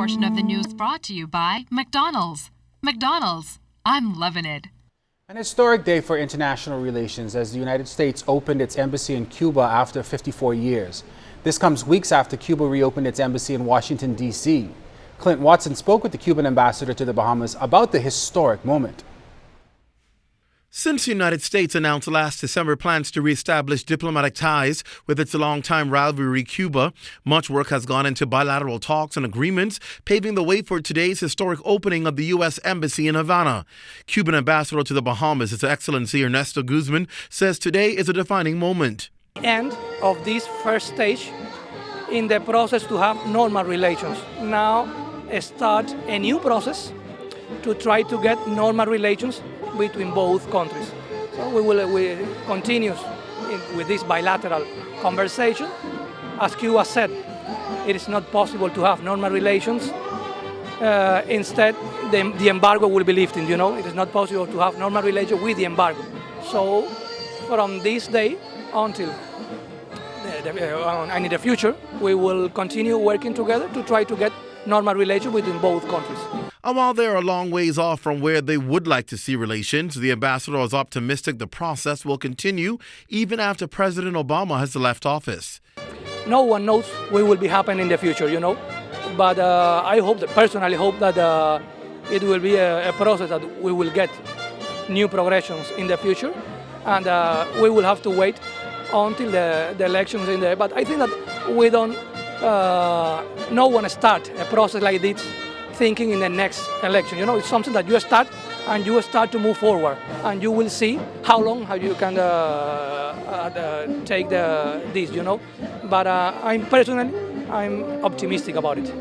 portion of the news brought to you by McDonald's. McDonald's, I'm loving it. An historic day for international relations as the United States opened its embassy in Cuba after 54 years. This comes weeks after Cuba reopened its embassy in Washington, D.C. Clint Watson spoke with the Cuban ambassador to the Bahamas about the historic moment. Since the United States announced last December plans to reestablish diplomatic ties with its longtime rivalry Cuba, much work has gone into bilateral talks and agreements, paving the way for today's historic opening of the U.S. Embassy in Havana. Cuban ambassador to the Bahamas, His Excellency Ernesto Guzman, says today is a defining moment. End of this first stage in the process to have normal relations. Now start a new process to try to get normal relations between both countries. So we continue with this bilateral conversation. As Cuba said, it is not possible to have normal relations. Instead, the embargo will be lifted. It is not possible to have normal relations with the embargo. So from this day until in the future, we will continue working together to try to get normal relations between both countries. And while they are a long ways off from where they would like to see relations, the ambassador is optimistic the process will continue even after President Obama has left office. No one knows what will be happening in the future, But I personally hope that it will be a process that we will get new progressions in the future. And we will have to wait until the elections in there. But I think that we don't, no one start a process like this thinking in the next election. It's something that you start and you start to move forward, and you will see how you can take this. But I'm optimistic about it.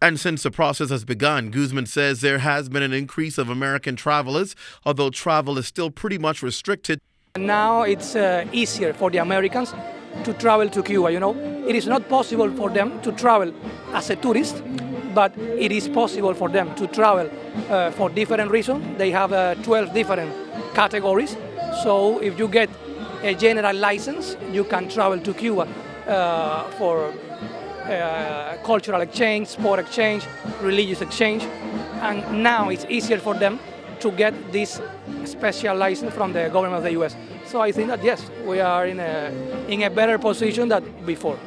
And since the process has begun, Guzman says there has been an increase of American travelers, although travel is still pretty much restricted. Now it's easier for the Americans to travel to Cuba. It is not possible for them to travel as a tourist, but it is possible for them to travel for different reasons. They have 12 different categories. So if you get a general license, you can travel to Cuba for cultural exchange, sport exchange, religious exchange. And now it's easier for them to get this special license from the government of the U.S. So I think that, yes, we are in a better position than before.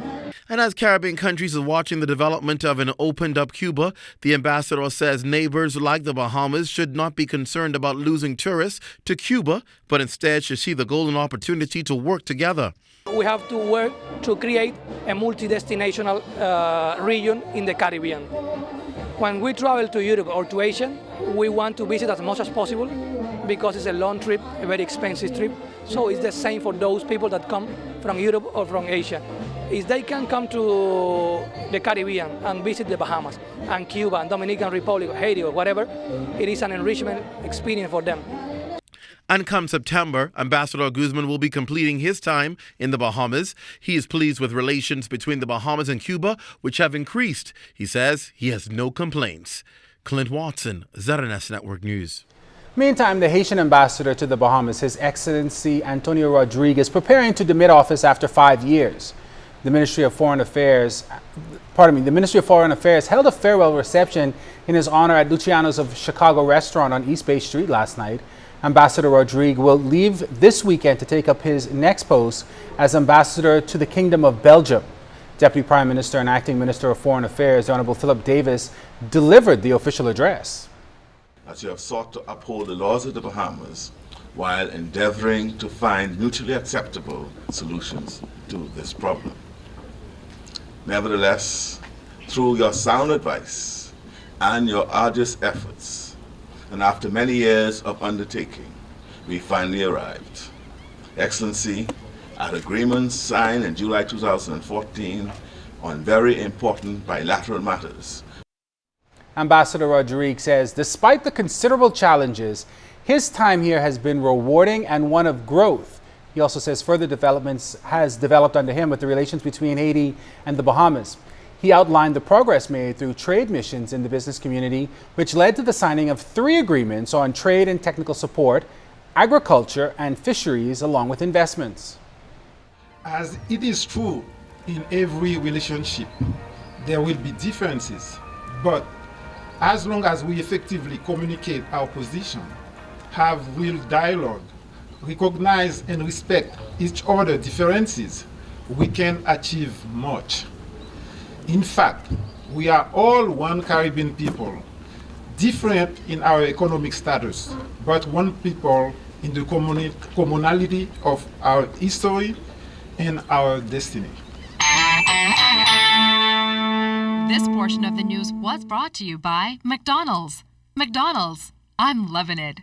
And as Caribbean countries are watching the development of an opened-up Cuba, the ambassador says neighbors like the Bahamas should not be concerned about losing tourists to Cuba, but instead should see the golden opportunity to work together. We have to work to create a multi-destinational region in the Caribbean. When we travel to Europe or to Asia, we want to visit as much as possible because it's a long trip, a very expensive trip. So it's the same for those people that come from Europe or from Asia. If they can come to the Caribbean and visit the Bahamas and Cuba and Dominican Republic, or Haiti or whatever, it is an enrichment experience for them. And come September, Ambassador Guzman will be completing his time in the Bahamas. He is pleased with relations between the Bahamas and Cuba, which have increased. He says he has no complaints. Clint Watson, ZNS Network News. Meantime, the Haitian ambassador to the Bahamas, His Excellency Antonio Rodriguez, preparing to demit office after 5 years. The Ministry of Foreign Affairs held a farewell reception in his honor at Luciano's of Chicago restaurant on East Bay Street last night. Ambassador Rodriguez will leave this weekend to take up his next post as ambassador to the Kingdom of Belgium. Deputy Prime Minister and Acting Minister of Foreign Affairs, the Honorable Philip Davis, delivered the official address. As you have sought to uphold the laws of the Bahamas while endeavoring to find mutually acceptable solutions to this problem. Nevertheless, through your sound advice and your arduous efforts, and after many years of undertaking, we finally arrived. Excellency, at agreements signed in July 2014 on very important bilateral matters. Ambassador Rodriguez says despite the considerable challenges, his time here has been rewarding and one of growth. He also says further developments has developed under him with the relations between Haiti and the Bahamas. He outlined the progress made through trade missions in the business community, which led to the signing of 3 agreements on trade and technical support, agriculture and fisheries, along with investments. As it is true in every relationship, there will be differences, But as long as we effectively communicate our position, have real dialogue, recognize and respect each other's differences, we can achieve much. In fact, we are all one Caribbean people, different in our economic status, but one people in the commonality of our history and our destiny. This portion of the news was brought to you by McDonald's. McDonald's, I'm loving it.